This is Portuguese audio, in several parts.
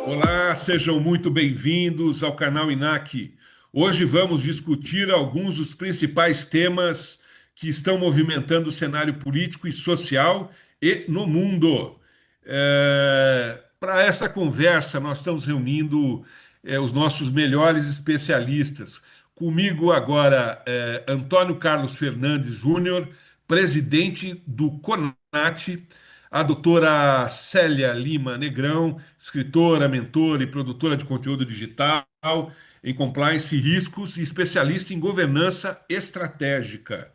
Olá, sejam muito bem-vindos ao canal INAC. Hoje vamos discutir alguns dos principais temas que estão movimentando o cenário político e social e no mundo. Para essa conversa, nós estamos reunindo os nossos melhores especialistas. Comigo agora, Antônio Carlos Fernandes Júnior, presidente do CONAT, a doutora Célia Lima Negrão, escritora, mentora e produtora de conteúdo digital em compliance e riscos e especialista em governança estratégica,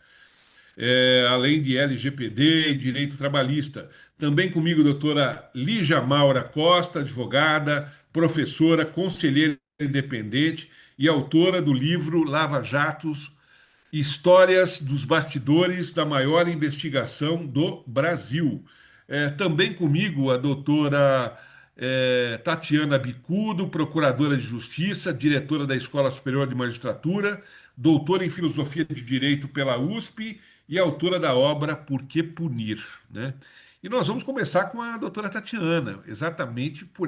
além de LGPD e direito trabalhista. Também comigo, doutora Lígia Maura Costa, advogada, professora, conselheira independente e autora do livro Lava Jatos, Histórias dos bastidores da maior investigação do Brasil. Também comigo a doutora Tatiana Bicudo, procuradora de Justiça, diretora da Escola Superior de Magistratura, doutora em Filosofia de Direito pela USP e autora da obra Por que Punir, né? E nós vamos começar com a doutora Tatiana, exatamente por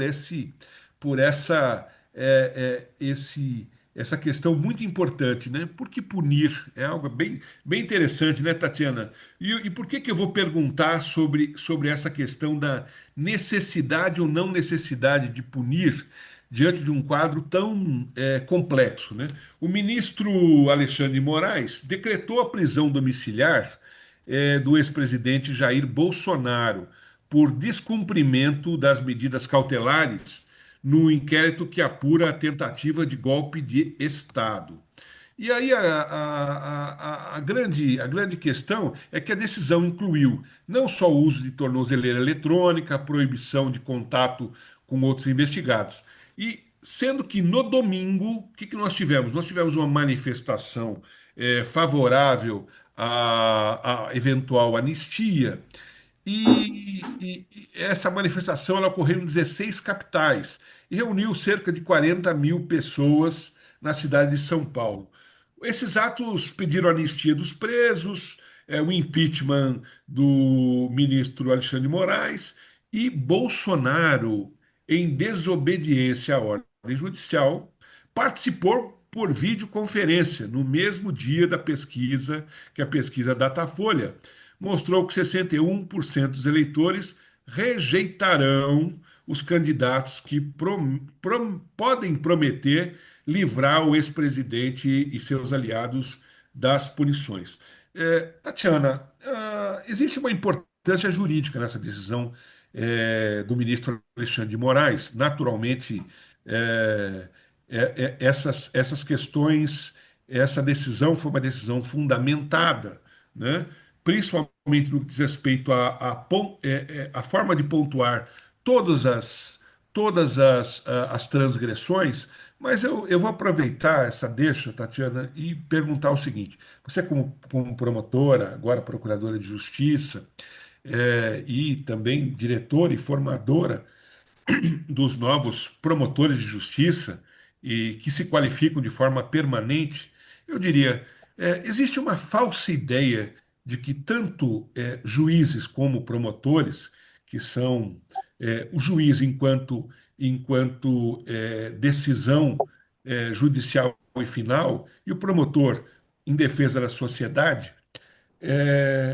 essa questão muito importante, né? Por que punir? É algo bem interessante, né, Tatiana? E por que eu vou perguntar sobre essa questão da necessidade ou não necessidade de punir diante de um quadro tão complexo, né? O ministro Alexandre de Moraes decretou a prisão domiciliar do ex-presidente Jair Bolsonaro por descumprimento das medidas cautelares no inquérito que apura a tentativa de golpe de Estado. E aí a grande questão é que a decisão incluiu não só o uso de tornozeleira eletrônica, a proibição de contato com outros investigados. E sendo que no domingo, o que nós tivemos? Nós tivemos uma manifestação favorável à eventual anistia, e essa manifestação ela ocorreu em 16 capitais e reuniu cerca de 40 mil pessoas na cidade de São Paulo. Esses atos pediram a anistia dos presos, o impeachment do ministro Alexandre de Moraes e Bolsonaro, em desobediência à ordem judicial, participou por videoconferência no mesmo dia da pesquisa, que é a pesquisa Datafolha mostrou que 61% dos eleitores rejeitarão os candidatos que podem prometer livrar o ex-presidente e seus aliados das punições. Tatiana, existe uma importância jurídica nessa decisão do ministro Alexandre de Moraes. Naturalmente, essas questões, essa decisão foi uma decisão fundamentada, né? Principalmente no que diz respeito à forma de pontuar todas as transgressões, mas eu vou aproveitar essa deixa, Tatiana, e perguntar o seguinte: você, como promotora, agora procuradora de justiça, e também diretora e formadora dos novos promotores de justiça e que se qualificam de forma permanente, eu diria, existe uma falsa ideia de que tanto juízes como promotores, que são o juiz enquanto decisão judicial e final, e o promotor em defesa da sociedade,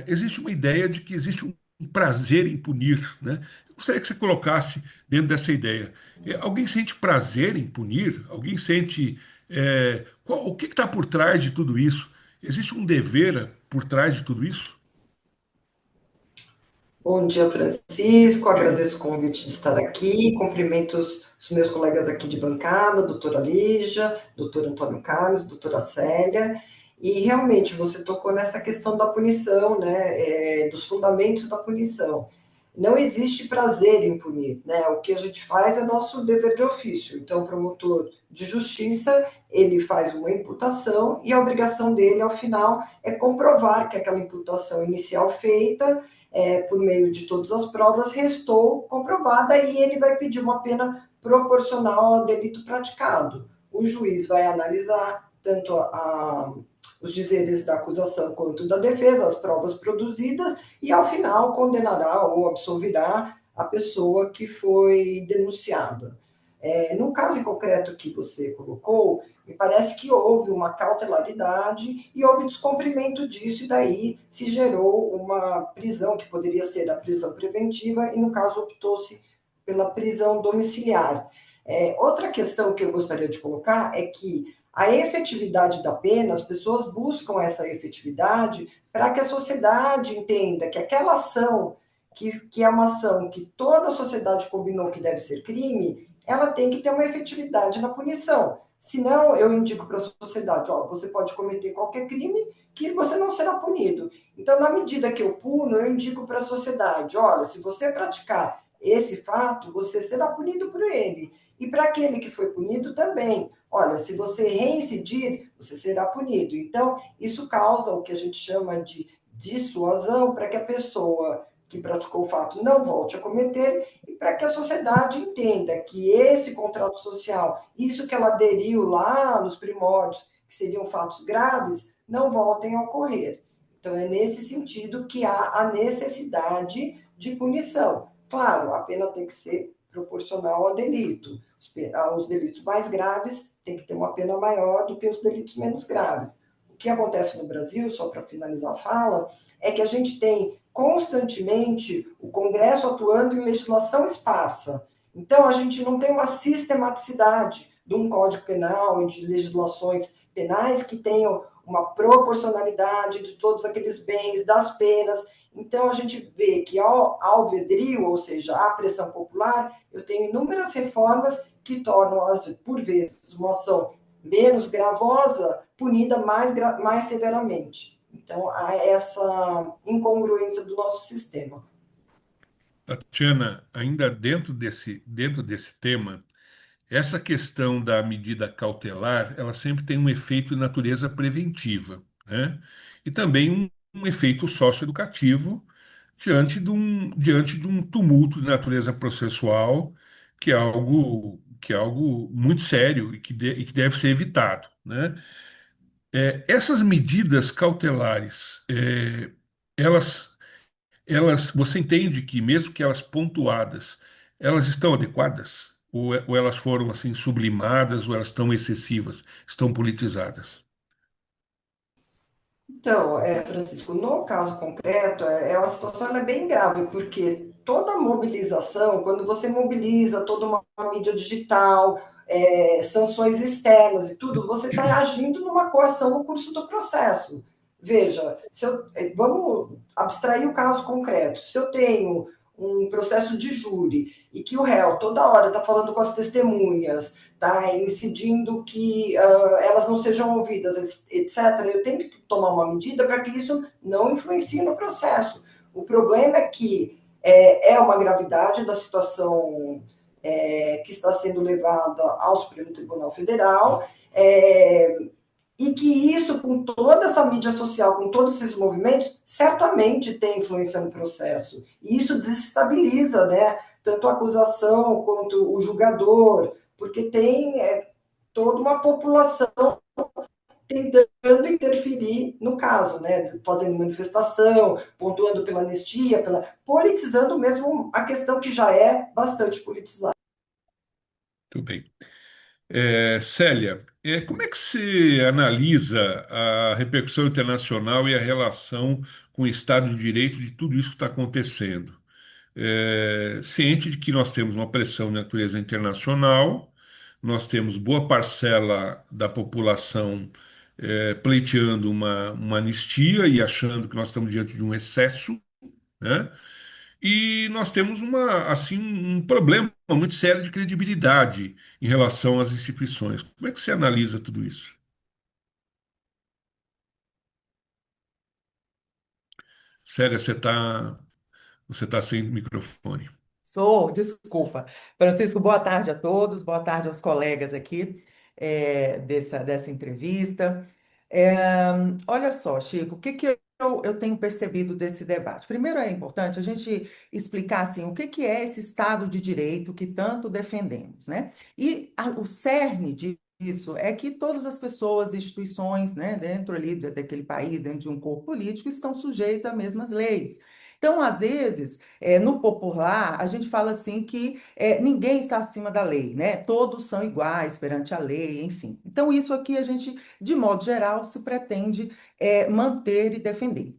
existe uma ideia de que existe um prazer em punir, né? Eu gostaria que você colocasse dentro dessa ideia. Alguém sente prazer em punir? Alguém sente. O que está por trás de tudo isso? Existe um dever por trás de tudo isso? Bom dia, Francisco. Agradeço o convite de estar aqui. Cumprimento os meus colegas aqui de bancada, doutora Lígia, doutor Antônio Carlos, doutora Célia. E realmente você tocou nessa questão da punição, né? Dos fundamentos da punição. Não existe prazer em punir, né? O que a gente faz é nosso dever de ofício. Então, o promotor de justiça, ele faz uma imputação e a obrigação dele, ao final, é comprovar que aquela imputação inicial feita por meio de todas as provas, restou comprovada e ele vai pedir uma pena proporcional ao delito praticado. O juiz vai analisar tanto os dizeres da acusação quanto da defesa, as provas produzidas, e ao final condenará ou absolverá a pessoa que foi denunciada. No caso em concreto que você colocou, me parece que houve uma cautelaridade e houve descumprimento disso, e daí se gerou uma prisão, que poderia ser a prisão preventiva, e no caso optou-se pela prisão domiciliar. Outra questão que eu gostaria de colocar é que a efetividade da pena, as pessoas buscam essa efetividade para que a sociedade entenda que aquela ação, que é uma ação que toda a sociedade combinou que deve ser crime, ela tem que ter uma efetividade na punição. Senão, eu indico para a sociedade, ó, você pode cometer qualquer crime que você não será punido. Então, na medida que eu puno, eu indico para a sociedade, olha, se você praticar esse fato, você será punido por ele. E para aquele que foi punido também. Olha, se você reincidir, você será punido. Então, isso causa o que a gente chama de dissuasão para que a pessoa que praticou o fato não volte a cometer, e para que a sociedade entenda que esse contrato social, isso que ela aderiu lá nos primórdios, que seriam fatos graves, não voltem a ocorrer. Então, é nesse sentido que há a necessidade de punição. Claro, a pena tem que ser proporcional ao delito. Os delitos mais graves têm que ter uma pena maior do que os delitos menos graves. O que acontece no Brasil, só para finalizar a fala, é que a gente tem constantemente o Congresso atuando em legislação esparsa. Então, a gente não tem uma sistematicidade de um Código Penal e de legislações penais que tenham uma proporcionalidade de todos aqueles bens, das penas. Então, a gente vê que ao alvedrio, ou seja, à pressão popular, eu tenho inúmeras reformas que tornam, por vezes, uma ação menos gravosa punida mais severamente. Então, há essa incongruência do nosso sistema. Tatiana, ainda dentro desse tema, essa questão da medida cautelar, ela sempre tem um efeito de natureza preventiva, né? E também um efeito socioeducativo diante de um tumulto de natureza processual, que é algo muito sério e que deve ser evitado, né? Essas medidas cautelares, você entende que mesmo que elas pontuadas, elas estão adequadas? Ou elas foram assim sublimadas, ou elas estão excessivas, estão politizadas? Então, Francisco, no caso concreto, a situação ela é bem grave, porque toda mobilização, quando você mobiliza toda uma mídia digital, sanções externas e tudo, você está agindo numa coação no curso do processo. Veja, vamos abstrair o caso concreto. Se eu tenho um processo de júri e que o réu toda hora está falando com as testemunhas, está incidindo que elas não sejam ouvidas, etc., eu tenho que tomar uma medida para que isso não influencie no processo. O problema é que é uma gravidade da situação que está sendo levada ao Supremo Tribunal Federal, e que isso, com toda essa mídia social, com todos esses movimentos, certamente tem influência no processo. E isso desestabiliza, né, tanto a acusação quanto o julgador, porque tem toda uma população tentando interferir no caso, né, fazendo manifestação, pontuando pela anistia, politizando mesmo a questão que já é bastante politizada. Tudo bem. Célia, como é que você analisa a repercussão internacional e a relação com o Estado de Direito de tudo isso que está acontecendo? Ciente de que nós temos uma pressão de natureza internacional, nós temos boa parcela da população pleiteando uma anistia e achando que nós estamos diante de um excesso, né? E nós temos assim, um problema muito sério de credibilidade em relação às instituições. Como é que você analisa tudo isso? Célia, você tá sem microfone. Sou, desculpa. Francisco, boa tarde a todos, boa tarde aos colegas aqui dessa entrevista. É, olha só, Chico, o que que eu tenho percebido desse debate? Primeiro é importante a gente explicar assim, o que que é esse Estado de Direito que tanto defendemos, né? E o cerne disso disso é que todas as pessoas, instituições, né, dentro ali daquele país, dentro de um corpo político, estão sujeitos às mesmas leis. Então, às vezes, no popular, a gente fala assim que ninguém está acima da lei, né? Todos são iguais perante a lei, enfim. Então, isso aqui a gente, de modo geral, se pretende manter e defender.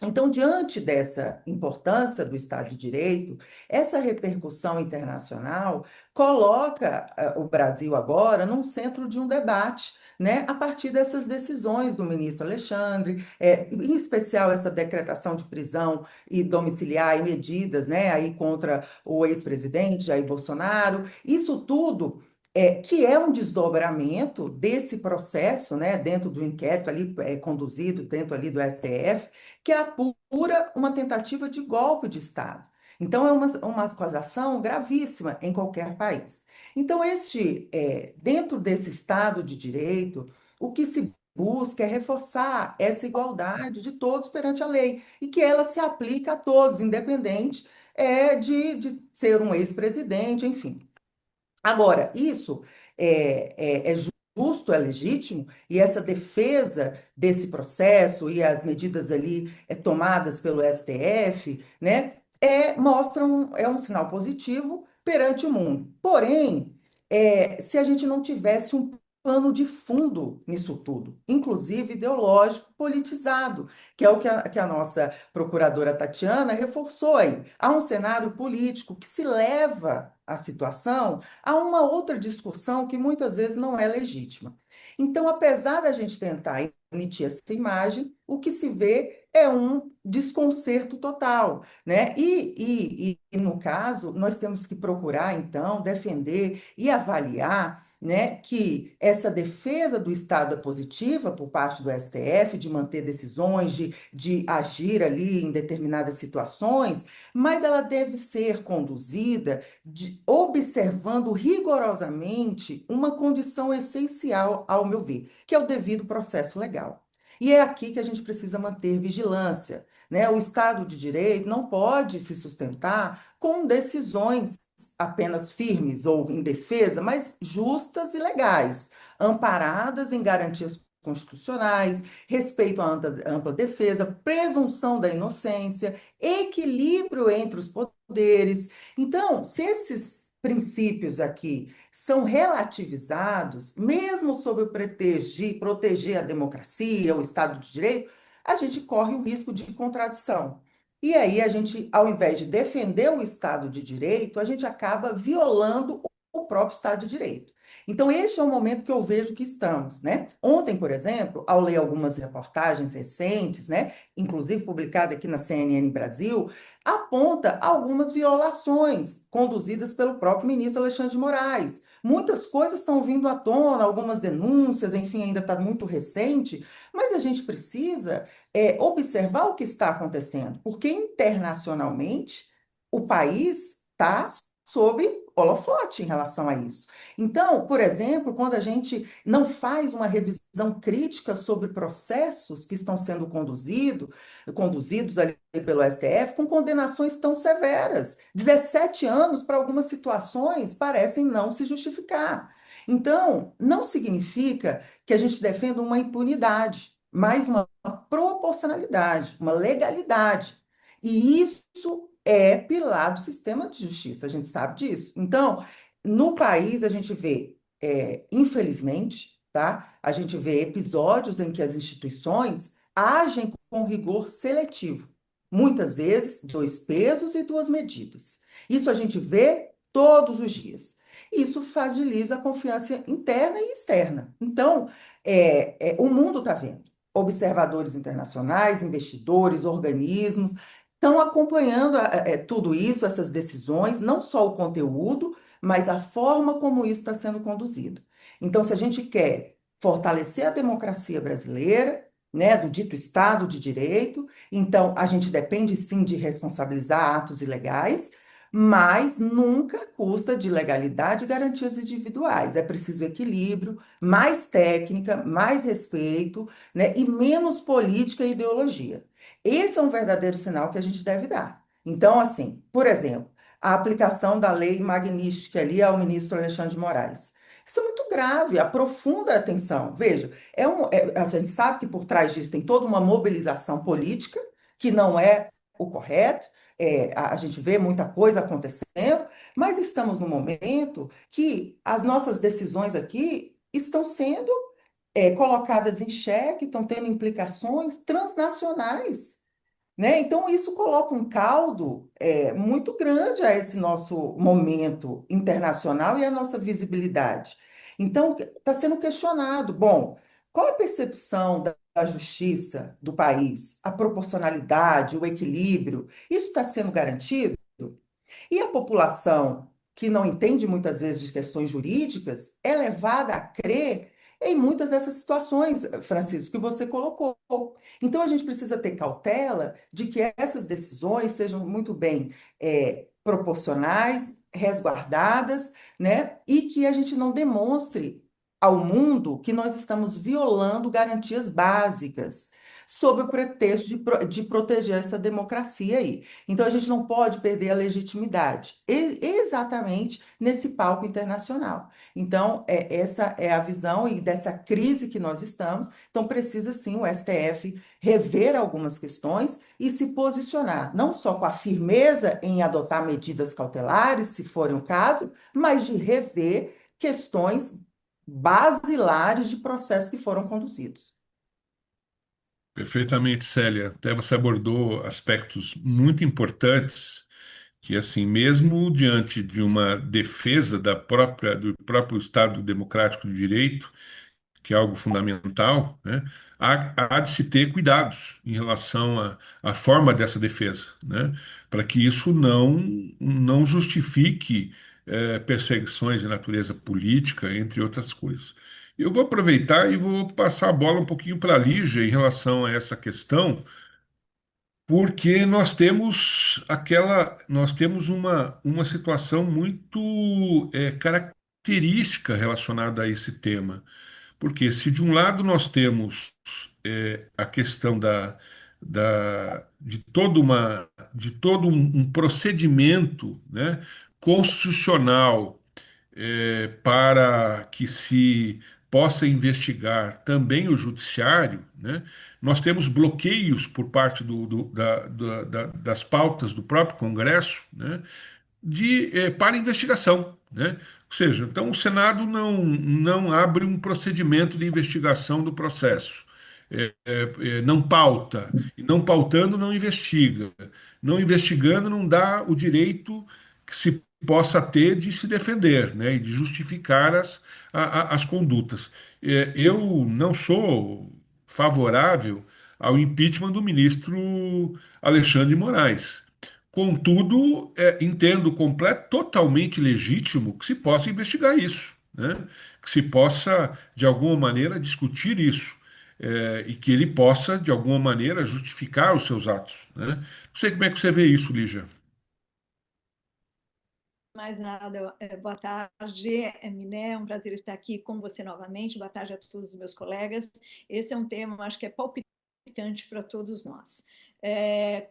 Então, diante dessa importância do Estado de Direito, essa repercussão internacional coloca o Brasil agora num centro de um debate, né, a partir dessas decisões do ministro Alexandre, em especial essa decretação de prisão e domiciliar e medidas, né, aí contra o ex-presidente Jair Bolsonaro. Isso tudo que é um desdobramento desse processo, né, dentro do inquérito ali conduzido dentro ali do STF, que apura uma tentativa de golpe de Estado. Então, é uma acusação gravíssima em qualquer país. Então, dentro desse Estado de Direito, o que se busca é reforçar essa igualdade de todos perante a lei e que ela se aplica a todos, independente de ser um ex-presidente, enfim. Agora, isso é justo, é legítimo, e essa defesa desse processo e as medidas ali tomadas pelo STF, né, é um sinal positivo perante o mundo. Porém, se a gente não tivesse um plano de fundo nisso tudo, inclusive ideológico, politizado, que é o que a nossa procuradora Tatiana reforçou aí. Há um cenário político que se leva a situação há uma outra discussão que muitas vezes não é legítima. Então, apesar da gente tentar emitir essa imagem, o que se vê é um desconcerto total, né? No caso, nós temos que procurar, então, defender e avaliar, né, que essa defesa do Estado é positiva por parte do STF, de manter decisões, de agir ali em determinadas situações, mas ela deve ser conduzida observando rigorosamente uma condição essencial, ao meu ver, que é o devido processo legal. E é aqui que a gente precisa manter vigilância, né? O Estado de Direito não pode se sustentar com decisões apenas firmes ou em defesa, mas justas e legais, amparadas em garantias constitucionais, respeito à ampla defesa, presunção da inocência, equilíbrio entre os poderes. Então, se esses princípios aqui são relativizados, mesmo sob o pretexto de proteger a democracia, o Estado de Direito, a gente corre o risco de contradição. E aí a gente, ao invés de defender o Estado de Direito, a gente acaba violando o próprio Estado de Direito. Então, este é o momento que eu vejo que estamos, né? Ontem, por exemplo, ao ler algumas reportagens recentes, né, inclusive publicada aqui na CNN Brasil, aponta algumas violações conduzidas pelo próprio ministro Alexandre de Moraes. Muitas coisas estão vindo à tona, algumas denúncias, enfim, ainda está muito recente, mas a gente precisa observar o que está acontecendo, porque internacionalmente o país está sob holofote em relação a isso. Então, por exemplo, quando a gente não faz uma revisão crítica sobre processos que estão sendo conduzidos ali pelo STF, com condenações tão severas. 17 anos para algumas situações parecem não se justificar. Então, não significa que a gente defenda uma impunidade, mas uma proporcionalidade, uma legalidade. E isso é pilar do sistema de justiça, a gente sabe disso. Então, no país, a gente vê, infelizmente, tá? A gente vê episódios em que as instituições agem com rigor seletivo. Muitas vezes, dois pesos e duas medidas. Isso a gente vê todos os dias. Isso fragiliza a confiança interna e externa. Então, o mundo está vendo. Observadores internacionais, investidores, organismos, estão acompanhando tudo isso, essas decisões, não só o conteúdo, mas a forma como isso está sendo conduzido. Então, se a gente quer fortalecer a democracia brasileira, né, do dito Estado de Direito, então a gente depende sim de responsabilizar atos ilegais, mas nunca à custa de legalidade e garantias individuais. É preciso equilíbrio, mais técnica, mais respeito, né, e menos política e ideologia. Esse é um verdadeiro sinal que a gente deve dar. Então, assim, por exemplo, a aplicação da lei magnífica ali ao ministro Alexandre de Moraes. Isso é muito grave, aprofunda a tensão. Veja, a gente sabe que por trás disso tem toda uma mobilização política, que não é o correto, a gente vê muita coisa acontecendo, mas estamos num momento que as nossas decisões aqui estão sendo colocadas em xeque, estão tendo implicações transnacionais, né? Então, isso coloca um caldo muito grande a esse nosso momento internacional e a nossa visibilidade. Então, está sendo questionado, bom, qual a percepção da justiça do país, a proporcionalidade, o equilíbrio, isso está sendo garantido? E a população, que não entende muitas vezes de questões jurídicas, é levada a crer em muitas dessas situações, Francisco, que você colocou. Então, a gente precisa ter cautela de que essas decisões sejam muito bem proporcionais, resguardadas, né? E que a gente não demonstre ao mundo que nós estamos violando garantias básicas, sob o pretexto de proteger essa democracia aí. Então, a gente não pode perder a legitimidade, exatamente nesse palco internacional. Então, essa é a visão e dessa crise que nós estamos. Então, precisa sim o STF rever algumas questões e se posicionar, não só com a firmeza em adotar medidas cautelares, se for o caso, mas de rever questões basilares de processos que foram conduzidos. Perfeitamente, Célia. Até você abordou aspectos muito importantes que, assim, mesmo diante de uma defesa do próprio Estado Democrático de Direito, que é algo fundamental, né, há de se ter cuidados em relação à forma dessa defesa, né, para que isso não justifique perseguições de natureza política, entre outras coisas. Eu vou aproveitar e vou passar a bola um pouquinho para a Lígia em relação a essa questão, porque nós temos uma situação muito característica relacionada a esse tema. Porque se de um lado nós temos a questão de todo um procedimento, né, constitucional para que se possa investigar também o judiciário, né, nós temos bloqueios por parte das pautas do próprio Congresso, né, para investigação, né? Ou seja, então o Senado não abre um procedimento de investigação do processo, não pauta, e não pautando não investiga, não investigando não dá o direito que se possa ter de se defender, né? E de justificar as condutas. Eu não sou favorável ao impeachment do ministro Alexandre de Moraes. Contudo, entendo totalmente legítimo que se possa investigar isso, né? Que se possa, de alguma maneira, discutir isso, e que ele possa, de alguma maneira, justificar os seus atos, né? Não sei como é que você vê isso, Lígia. Mais nada, boa tarde, Miné, é um prazer estar aqui com você novamente, boa tarde a todos os meus colegas. Esse é um tema, acho que é palpitante para todos nós.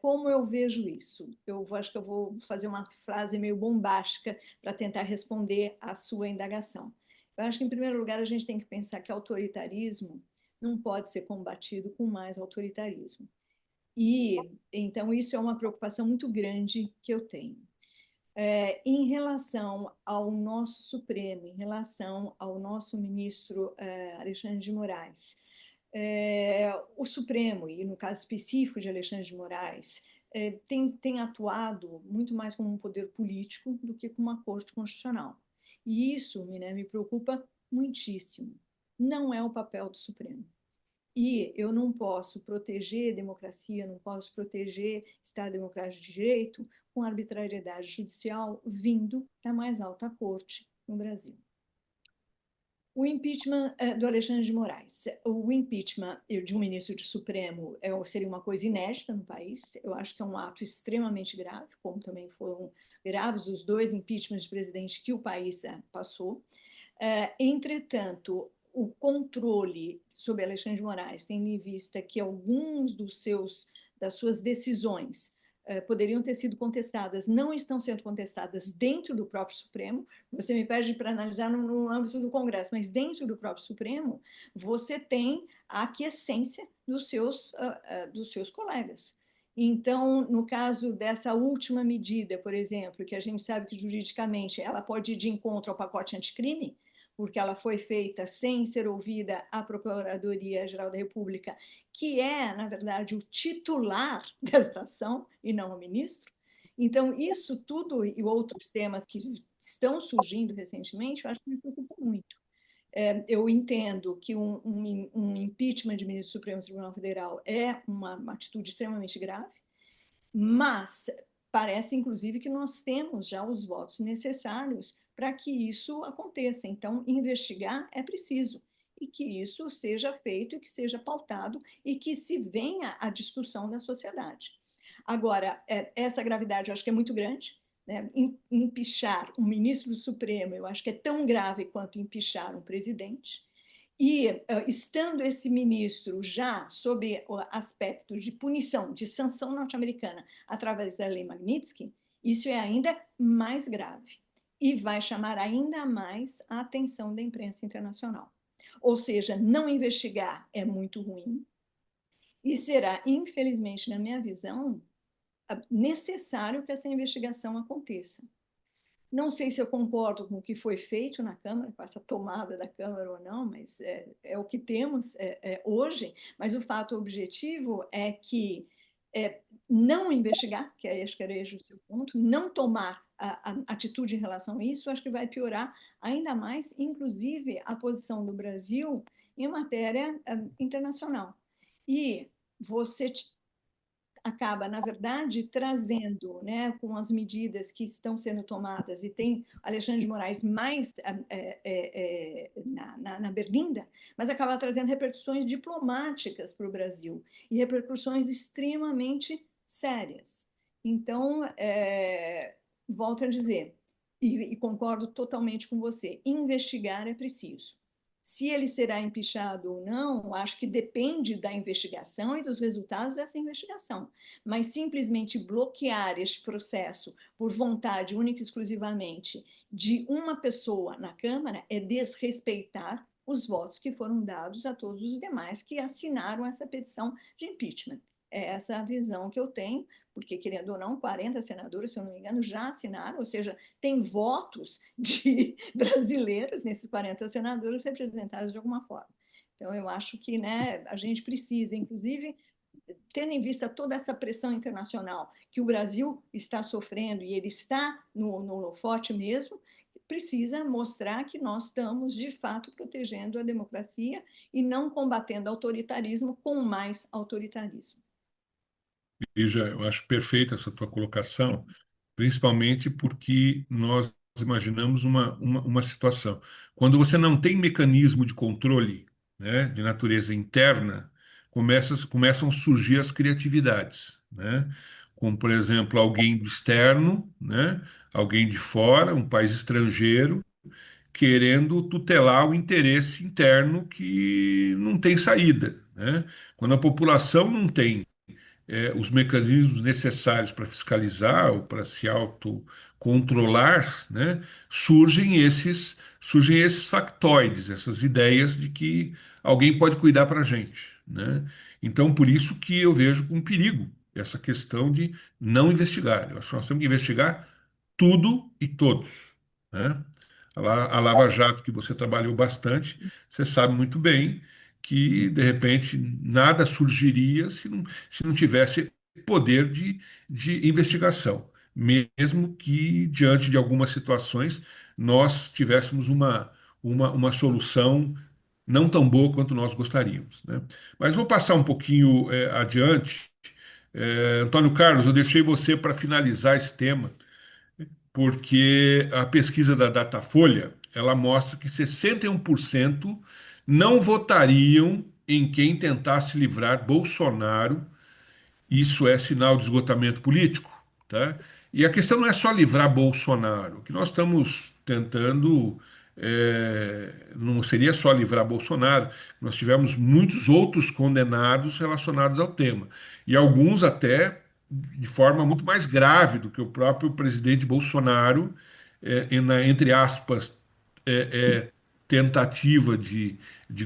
Como eu vejo isso? Eu acho que eu vou fazer uma frase meio bombástica para tentar responder à sua indagação. Eu acho que, em primeiro lugar, a gente tem que pensar que autoritarismo não pode ser combatido com mais autoritarismo. E, então, isso é uma preocupação muito grande que eu tenho. Em relação ao nosso Supremo, em relação ao nosso ministro Alexandre de Moraes, o Supremo, e no caso específico de Alexandre de Moraes, tem atuado muito mais como um poder político do que como uma corte constitucional. E isso, né, me preocupa muitíssimo. Não é o papel do Supremo. E eu não posso proteger a democracia, não posso proteger Estado Democrático de Direito com arbitrariedade judicial vindo da mais alta corte no Brasil. O impeachment do Alexandre de Moraes. O impeachment de um ministro do Supremo seria uma coisa inédita no país. Eu acho que é um ato extremamente grave, como também foram graves os dois impeachments de presidente que o país passou. Entretanto, o controle sobre Alexandre de Moraes, tendo em vista que alguns das suas decisões poderiam ter sido contestadas, não estão sendo contestadas dentro do próprio Supremo. Você me pede para analisar no âmbito do Congresso, mas dentro do próprio Supremo, você tem a aquiescência dos seus colegas. Então, no caso dessa última medida, por exemplo, que a gente sabe que juridicamente ela pode ir de encontro ao pacote anticrime, porque ela foi feita sem ser ouvida a Procuradoria-Geral da República, que é, na verdade, o titular desta ação e não o ministro. Então, isso tudo e outros temas que estão surgindo recentemente, eu acho que me preocupa muito. Eu entendo que um impeachment de ministro do Supremo Tribunal Federal é uma atitude extremamente grave, mas parece, inclusive, que nós temos já os votos necessários para que isso aconteça. Então, investigar é preciso, e que isso seja feito, e que seja pautado, e que se venha à discussão da sociedade. Agora, essa gravidade eu acho que é muito grande, né? Empichar um ministro do Supremo, eu acho que é tão grave quanto empichar um presidente. E estando esse ministro já sob o aspecto de punição, de sanção norte-americana através da lei Magnitsky, isso é ainda mais grave e vai chamar ainda mais a atenção da imprensa internacional. Ou seja, não investigar é muito ruim e será, infelizmente, na minha visão, necessário que essa investigação aconteça. Não sei se eu concordo com o que foi feito na Câmara, com essa tomada da Câmara ou não, mas é o que temos hoje. Mas o fato objetivo é que não investigar, que acho que era esse o seu ponto, não tomar a atitude em relação a isso, acho que vai piorar ainda mais, inclusive, a posição do Brasil em matéria internacional. E você acaba, na verdade, trazendo, né, com as medidas que estão sendo tomadas, e tem Alexandre de Moraes mais na berlinda, mas acaba trazendo repercussões diplomáticas para o Brasil, e repercussões extremamente sérias. Então, volto a dizer, e concordo totalmente com você, investigar é preciso. Se ele será empichado ou não, acho que depende da investigação e dos resultados dessa investigação. Mas simplesmente bloquear este processo por vontade única e exclusivamente de uma pessoa na Câmara é desrespeitar os votos que foram dados a todos os demais que assinaram essa petição de impeachment. É essa a visão que eu tenho, porque, querendo ou não, 40 senadores, se eu não me engano, já assinaram, ou seja, tem votos de brasileiros nesses 40 senadores representados de alguma forma. Então, eu acho que, né, a gente precisa, inclusive, tendo em vista toda essa pressão internacional que o Brasil está sofrendo, e ele está no forte mesmo, precisa mostrar que nós estamos, de fato, protegendo a democracia e não combatendo autoritarismo com mais autoritarismo. Lígia, eu acho perfeita essa tua colocação, principalmente porque nós imaginamos uma situação. Quando você não tem mecanismo de controle, né, de natureza interna, começam a surgir as criatividades, né? Como, por exemplo, alguém do externo, né, alguém de fora, um país estrangeiro, querendo tutelar o interesse interno que não tem saída, né? Quando a população não tem os mecanismos necessários para fiscalizar ou para se autocontrolar, né, surgem esses factoides, essas ideias de que alguém pode cuidar para a gente, né? Então, por isso que eu vejo com perigo essa questão de não investigar. Eu acho que nós temos que investigar tudo e todos, né? A Lava Jato, que você trabalhou bastante, você sabe muito bem que, de repente, nada surgiria se não tivesse poder de investigação, mesmo que, diante de algumas situações, nós tivéssemos uma solução não tão boa quanto nós gostaríamos, né? Mas vou passar um pouquinho adiante. Antônio Carlos, eu deixei você para finalizar esse tema, porque a pesquisa da Datafolha, ela mostra que 61% não votariam em quem tentasse livrar Bolsonaro. Isso é sinal de esgotamento político, tá? E a questão não é só livrar Bolsonaro. O que nós estamos tentando não seria só livrar Bolsonaro. Nós tivemos muitos outros condenados relacionados ao tema. E alguns até de forma muito mais grave do que o próprio presidente Bolsonaro, entre aspas, tentativa de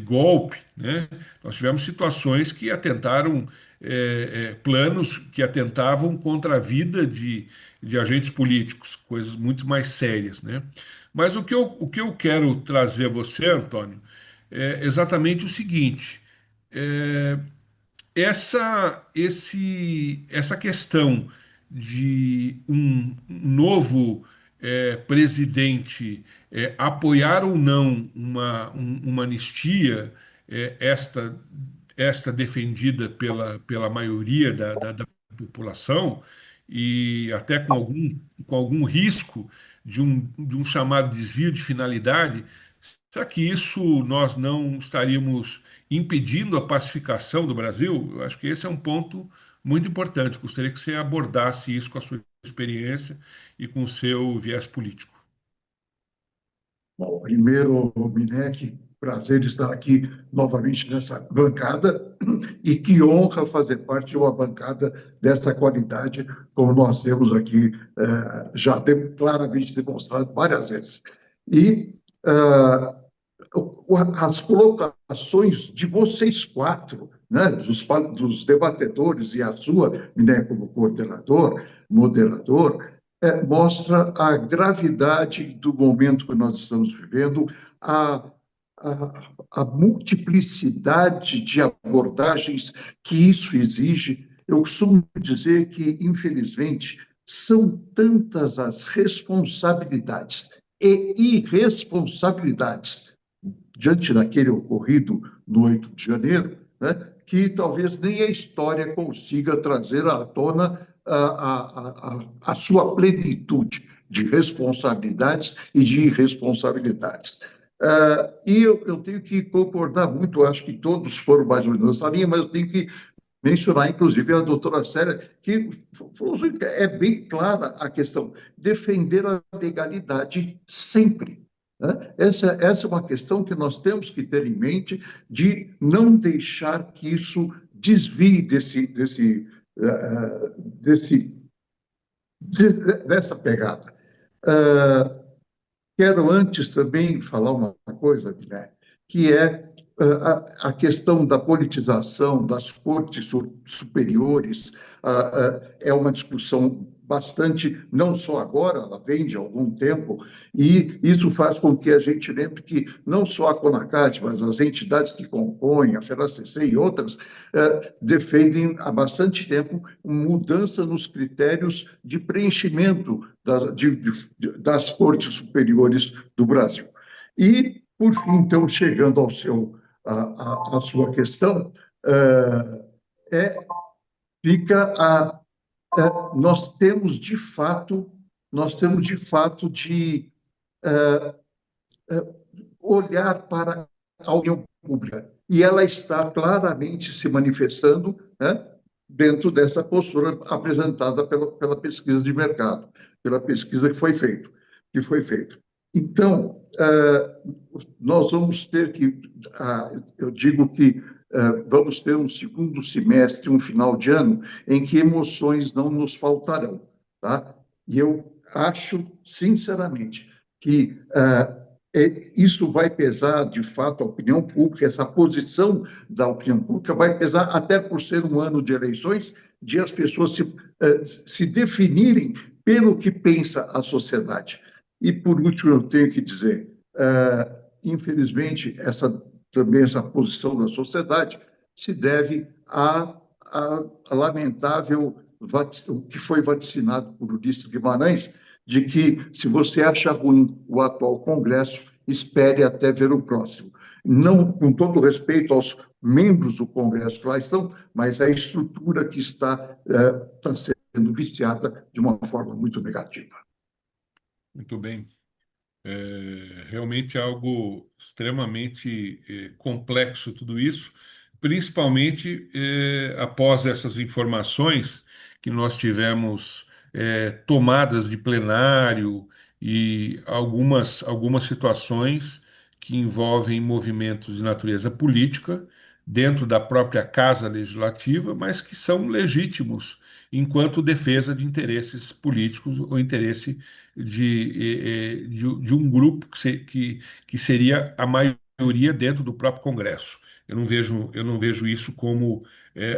golpe, né? Nós tivemos situações que atentaram, planos que atentavam contra a vida de agentes políticos, coisas muito mais sérias, né? Mas o que eu quero trazer a você, Antônio, é exatamente o seguinte: é, essa questão de um novo presidente apoiar ou não uma anistia, esta defendida pela maioria da população, e até com algum risco de um chamado desvio de finalidade, será que isso nós não estaríamos impedindo a pacificação do Brasil? Eu acho que esse é um ponto muito importante. Gostaria que você abordasse isso com a sua experiência e com o seu viés político. Bom, primeiro, Minec, prazer de estar aqui novamente nessa bancada e que honra fazer parte de uma bancada dessa qualidade, como nós temos aqui já claramente demonstrado várias vezes. E as colocações de vocês quatro, né, dos debatedores e a sua, né, como coordenador, moderador, mostra a gravidade do momento que nós estamos vivendo, a, a multiplicidade de abordagens que isso exige. Eu costumo dizer que, infelizmente, são tantas as responsabilidades e irresponsabilidades diante daquele ocorrido no 8 de janeiro, né, que talvez nem a história consiga trazer à tona a sua plenitude de responsabilidades e de irresponsabilidades. E eu tenho que concordar muito, acho que todos foram mais ou menos nessa linha, mas eu tenho que mencionar, inclusive, a doutora Célia, que é bem clara a questão, defender a legalidade sempre. Né? Essa é uma questão que nós temos que ter em mente, de não deixar que isso desvie dessa pegada. Quero antes também falar uma coisa, Guilherme, que é a questão da politização das cortes superiores. É uma discussão bastante, não só agora, ela vem de algum tempo, e isso faz com que a gente lembre que não só a CONACAT, mas as entidades que compõem, a FERACC e outras, defendem há bastante tempo mudança nos critérios de preenchimento das cortes superiores do Brasil. E, por fim, então, chegando à sua questão, nós temos de fato de olhar para a opinião pública, e ela está claramente se manifestando, né, dentro dessa postura apresentada pela pesquisa de mercado, pela pesquisa que foi feita. Então, nós vamos ter que, eu digo que vamos ter um segundo semestre, um final de ano, em que emoções não nos faltarão, tá? E eu acho, sinceramente, que isso vai pesar, de fato, a opinião pública, essa posição da opinião pública vai pesar até por ser um ano de eleições, de as pessoas se definirem pelo que pensa a sociedade. E, por último, eu tenho que dizer, infelizmente, também essa posição da sociedade se deve à lamentável, o que foi vaticinado por Ulisses Guimarães, de que, se você acha ruim o atual Congresso, espere até ver o próximo. Não, com todo respeito aos membros do Congresso que lá estão, mas a estrutura que está sendo viciada de uma forma muito negativa. Muito bem. Realmente é algo extremamente complexo tudo isso, principalmente após essas informações que nós tivemos tomadas de plenário e algumas situações que envolvem movimentos de natureza política, dentro da própria Casa Legislativa, mas que são legítimos enquanto defesa de interesses políticos ou interesse de um grupo que seria a maioria dentro do próprio Congresso. Eu não vejo isso como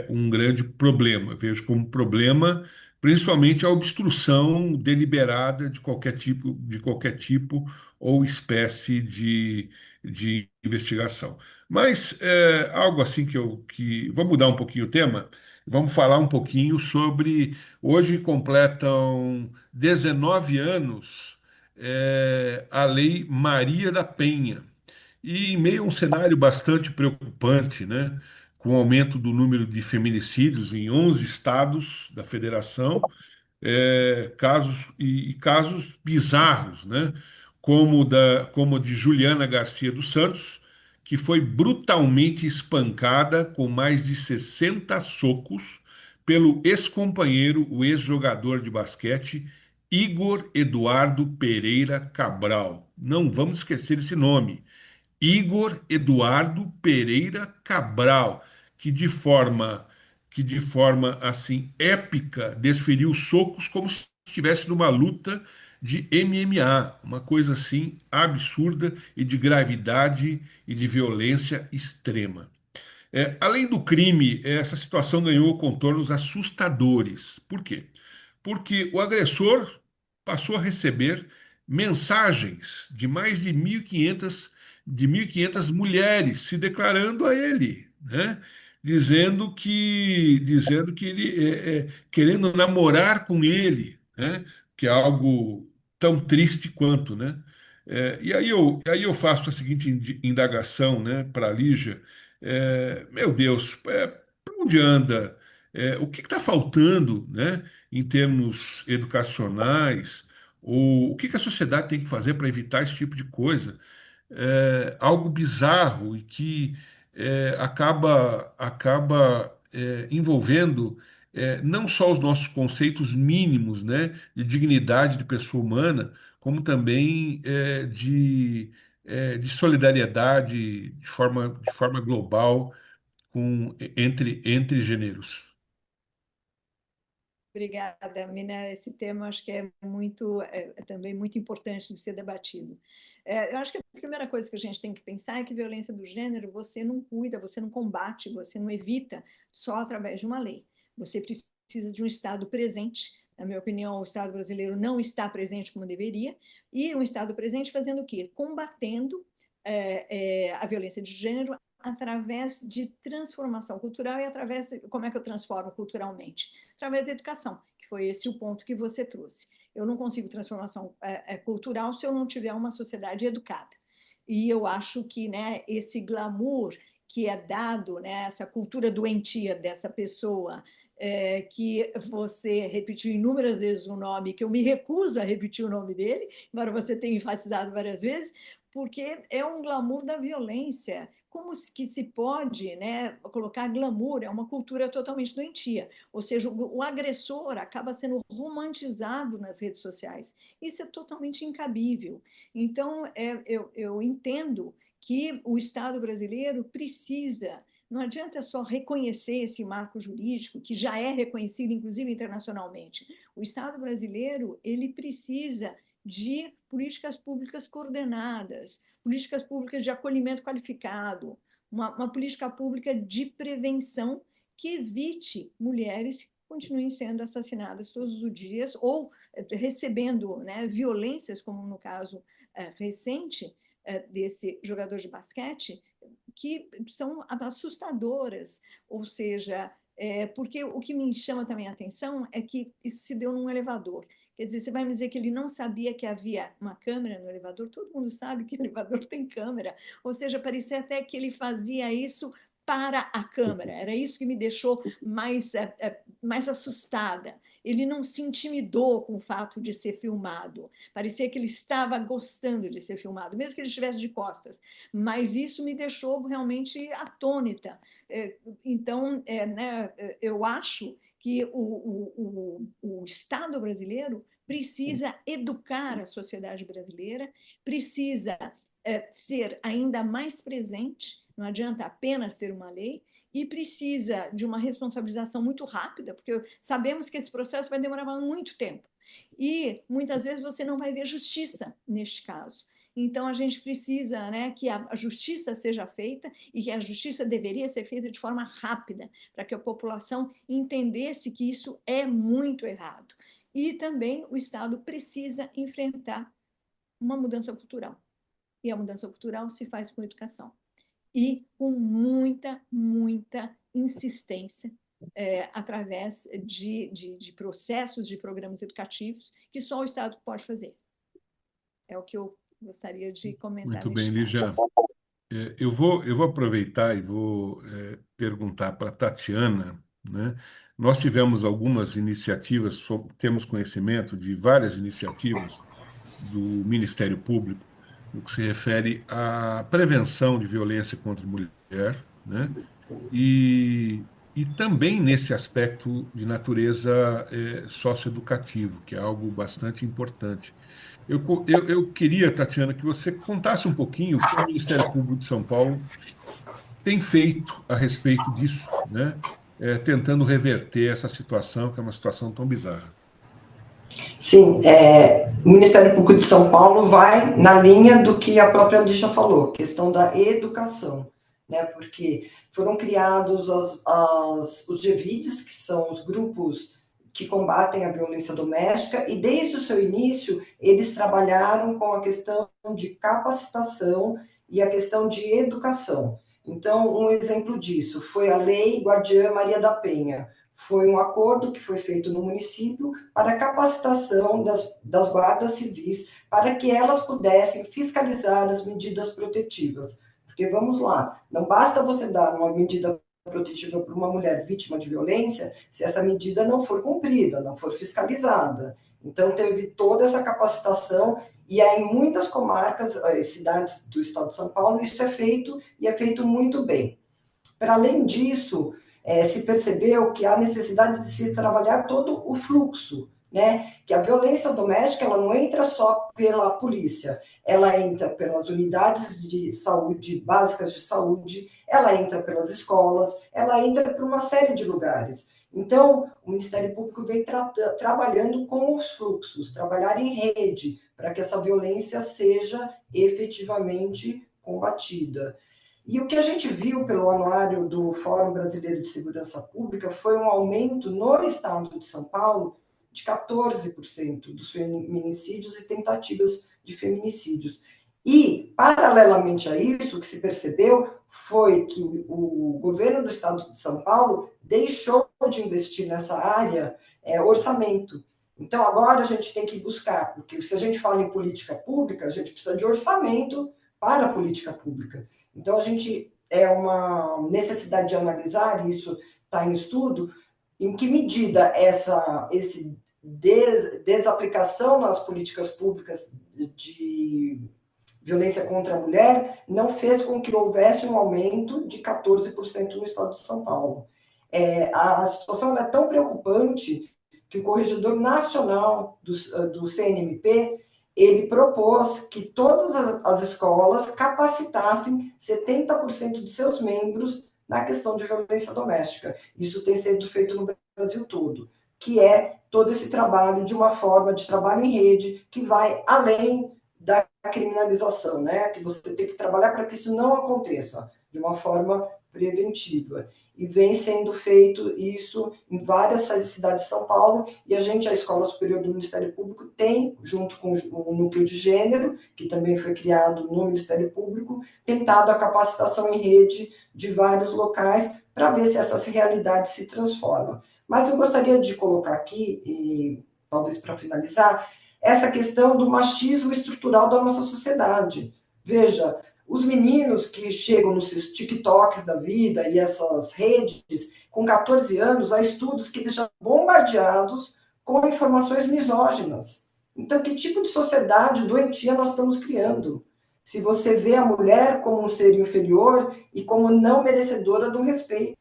um grande problema. Eu vejo como problema principalmente a obstrução deliberada de qualquer tipo ou espécie de investigação. Mas algo assim vamos mudar um pouquinho o tema, vamos falar um pouquinho sobre. Hoje completam 19 anos a Lei Maria da Penha. E em meio a um cenário bastante preocupante, né, com o aumento do número de feminicídios em 11 estados da federação, casos bizarros, né? Como o de Juliana Garcia dos Santos, que foi brutalmente espancada com mais de 60 socos pelo ex-companheiro, o ex-jogador de basquete, Igor Eduardo Pereira Cabral. Não vamos esquecer esse nome. Igor Eduardo Pereira Cabral, que de forma assim épica desferiu socos como se estivesse numa luta de MMA, uma coisa assim absurda e de gravidade e de violência extrema. Além do crime, essa situação ganhou contornos assustadores. Por quê? Porque o agressor passou a receber mensagens de mais de 1.500 mulheres se declarando a ele, né? Dizendo que ele querendo namorar com ele, né? Que é algo tão triste quanto, né? E aí eu faço a seguinte indagação, né, para a Lígia. Meu Deus, para onde anda? O que está faltando, né, em termos educacionais? Ou o que a sociedade tem que fazer para evitar esse tipo de coisa? Algo bizarro e que acaba envolvendo não só os nossos conceitos mínimos, né, de dignidade de pessoa humana, como também de solidariedade de forma global entre gêneros. Obrigada, Mina. Esse tema acho que é também muito importante de ser debatido. Eu acho que a primeira coisa que a gente tem que pensar é que violência do gênero você não cuida, você não combate, você não evita só através de uma lei. Você precisa de um Estado presente. Na minha opinião, o Estado brasileiro não está presente como deveria, e um Estado presente fazendo o quê? Combatendo a violência de gênero através de transformação cultural. E através, como é que eu transformo culturalmente? Através da educação, que foi esse o ponto que você trouxe. Eu não consigo transformação cultural se eu não tiver uma sociedade educada. E eu acho que, né, esse glamour que é dado, né, essa cultura doentia dessa pessoa, que você repetiu inúmeras vezes o nome, que eu me recuso a repetir o nome dele, embora você tenha enfatizado várias vezes, porque é um glamour da violência. Como que se pode, né, colocar glamour? É uma cultura totalmente doentia. Ou seja, o agressor acaba sendo romantizado nas redes sociais. Isso é totalmente incabível. Então, eu entendo que o Estado brasileiro precisa. Não adianta só reconhecer esse marco jurídico, que já é reconhecido, inclusive, internacionalmente. O Estado brasileiro, ele precisa de políticas públicas coordenadas, políticas públicas de acolhimento qualificado, uma política pública de prevenção que evite mulheres que continuem sendo assassinadas todos os dias ou recebendo, né, violências, como no caso recente desse jogador de basquete, que são assustadoras, ou seja, porque o que me chama também a atenção é que isso se deu num elevador. Quer dizer, você vai me dizer que ele não sabia que havia uma câmera no elevador? Todo mundo sabe que elevador tem câmera. Ou seja, parecia até que ele fazia isso para a câmera. Era isso que me deixou mais assustada. Ele não se intimidou com o fato de ser filmado. Parecia que ele estava gostando de ser filmado, mesmo que ele estivesse de costas. Mas isso me deixou realmente atônita. Então, né, eu acho que o Estado brasileiro precisa educar a sociedade brasileira, precisa ser ainda mais presente Não adianta apenas ter uma lei, e precisa de uma responsabilização muito rápida, porque sabemos que esse processo vai demorar muito tempo. E muitas vezes você não vai ver justiça neste caso. Então a gente precisa, né, que a justiça seja feita, e que a justiça deveria ser feita de forma rápida, para que a população entendesse que isso é muito errado. E também o Estado precisa enfrentar uma mudança cultural. E a mudança cultural se faz com educação. E com muita insistência, através de processos, de programas educativos, que só o Estado pode fazer. É o que eu gostaria de comentar Muito bem, neste caso. Lígia. Eu vou aproveitar e vou perguntar para a Tatiana, né? Nós tivemos algumas iniciativas, temos conhecimento de várias iniciativas do Ministério Público no que se refere à prevenção de violência contra a mulher, né? E, e também nesse aspecto de natureza socioeducativo, que é algo bastante importante. Eu queria, Tatiana, que você contasse um pouquinho o que o Ministério Público de São Paulo tem feito a respeito disso, né? Tentando reverter essa situação, que é uma situação tão bizarra. Sim, o Ministério Público de São Paulo vai na linha do que a própria Lígia falou, questão da educação, né? Porque foram criados os GVIDs, que são os grupos que combatem a violência doméstica, e desde o seu início eles trabalharam com a questão de capacitação e a questão de educação. Então, um exemplo disso foi a Lei Guardiã Maria da Penha. Foi um acordo que foi feito no município para a capacitação das guardas civis, para que elas pudessem fiscalizar as medidas protetivas. Porque, vamos lá, não basta você dar uma medida protetiva para uma mulher vítima de violência se essa medida não for cumprida, não for fiscalizada. Então, teve toda essa capacitação, e aí em muitas comarcas, cidades do estado de São Paulo, isso é feito, e é feito muito bem. Para além disso, se percebeu que há necessidade de se trabalhar todo o fluxo, né? Que a violência doméstica ela não entra só pela polícia, ela entra pelas unidades de saúde, básicas de saúde, ela entra pelas escolas, ela entra por uma série de lugares. Então, o Ministério Público vem trabalhando com os fluxos, trabalhar em rede, para que essa violência seja efetivamente combatida. E o que a gente viu pelo anuário do Fórum Brasileiro de Segurança Pública foi um aumento no estado de São Paulo de 14% dos feminicídios e tentativas de feminicídios. E, paralelamente a isso, o que se percebeu foi que o governo do estado de São Paulo deixou de investir nessa área orçamento. Então, agora a gente tem que buscar, porque se a gente fala em política pública, a gente precisa de orçamento para a política pública. Então, a gente uma necessidade de analisar, isso está em estudo, em que medida essa desaplicação nas políticas públicas de violência contra a mulher não fez com que houvesse um aumento de 14% no estado de São Paulo. A situação é tão preocupante que o Corregedor Nacional do CNMP ele propôs que todas as escolas capacitassem 70% de seus membros na questão de violência doméstica. Isso tem sido feito no Brasil todo, que é todo esse trabalho de uma forma de trabalho em rede que vai além da criminalização, né? Que você tem que trabalhar para que isso não aconteça de uma forma preventiva. E vem sendo feito isso em várias cidades de São Paulo, e a Escola Superior do Ministério Público tem, junto com o Núcleo de Gênero, que também foi criado no Ministério Público, tentado a capacitação em rede de vários locais para ver se essas realidades se transformam. Mas eu gostaria de colocar aqui, e talvez para finalizar, essa questão do machismo estrutural da nossa sociedade. Veja, os meninos que chegam nos TikToks da vida e essas redes, com 14 anos, há estudos que eles já são bombardeados com informações misóginas. Então, que tipo de sociedade doentia nós estamos criando? Se você vê a mulher como um ser inferior e como não merecedora do respeito,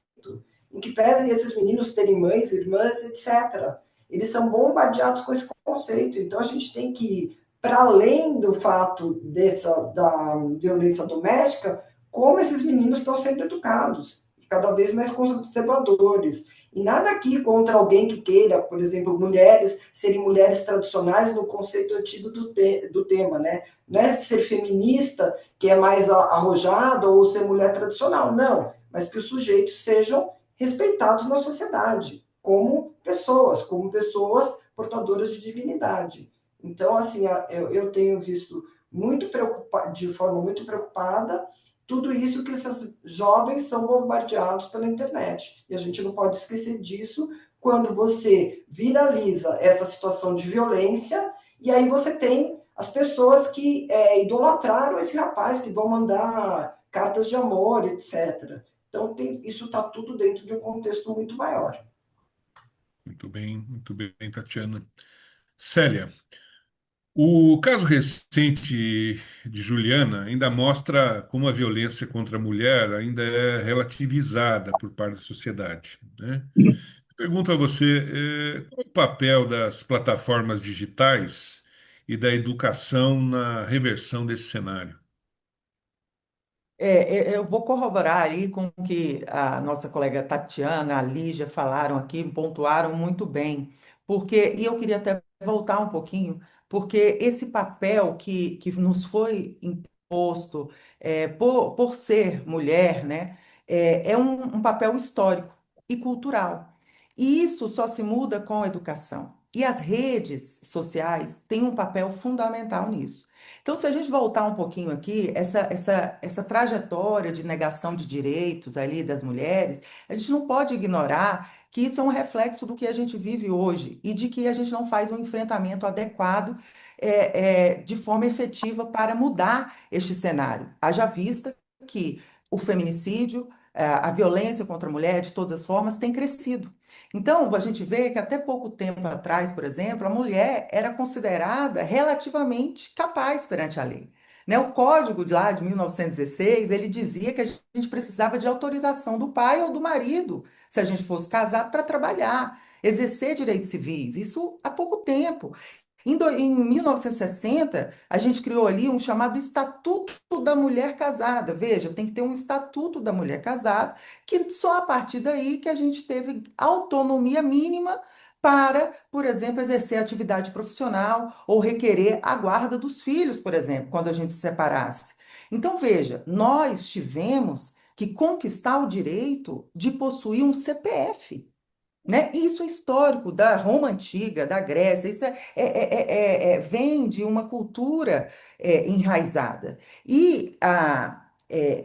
em que pesem esses meninos terem mães, irmãs, etc. Eles são bombardeados com esse conceito. Então, a gente tem que, para além do fato da violência doméstica, como esses meninos estão sendo educados, cada vez mais conservadores. E nada aqui contra alguém que queira, por exemplo, mulheres serem mulheres tradicionais no conceito antigo do tema, né? Não é ser feminista, que é mais arrojado, ou ser mulher tradicional, não. Mas que os sujeitos sejam respeitados na sociedade, como pessoas portadoras de dignidade. Então, assim, eu tenho visto de forma muito preocupada tudo isso que esses jovens são bombardeados pela internet. E a gente não pode esquecer disso quando você viraliza essa situação de violência, e aí você tem as pessoas que idolatraram esse rapaz, que vão mandar cartas de amor, etc. Então, isso está tudo dentro de um contexto muito maior. Muito bem, Tatiana. Célia, o caso recente de Juliana ainda mostra como a violência contra a mulher ainda é relativizada por parte da sociedade, né? Pergunto a você, qual o papel das plataformas digitais e da educação na reversão desse cenário? Eu vou corroborar aí com o que a nossa colega Tatiana, a Lígia falaram aqui, pontuaram muito bem, e eu queria até voltar um pouquinho, porque esse papel que nos foi imposto por ser mulher, né, é um papel histórico e cultural. E isso só se muda com a educação. E as redes sociais têm um papel fundamental nisso. Então, se a gente voltar um pouquinho aqui, essa trajetória de negação de direitos ali das mulheres, a gente não pode ignorar que isso é um reflexo do que a gente vive hoje e de que a gente não faz um enfrentamento adequado, de forma efetiva para mudar este cenário. Haja vista que o feminicídio, a violência contra a mulher, de todas as formas, tem crescido. Então, a gente vê que até pouco tempo atrás, por exemplo, a mulher era considerada relativamente capaz perante a lei. Né? O Código de lá de 1916, ele dizia que a gente precisava de autorização do pai ou do marido, se a gente fosse casado, para trabalhar, exercer direitos civis. Isso há pouco tempo. Em 1960, a gente criou ali um chamado Estatuto da Mulher Casada. Veja, tem que ter um Estatuto da Mulher Casada, que só a partir daí que a gente teve autonomia mínima para, por exemplo, exercer atividade profissional ou requerer a guarda dos filhos, por exemplo, quando a gente se separasse. Então, veja, nós tivemos que conquistar o direito de possuir um CPF. Né? E isso é histórico da Roma antiga, da Grécia, isso vem de uma cultura enraizada.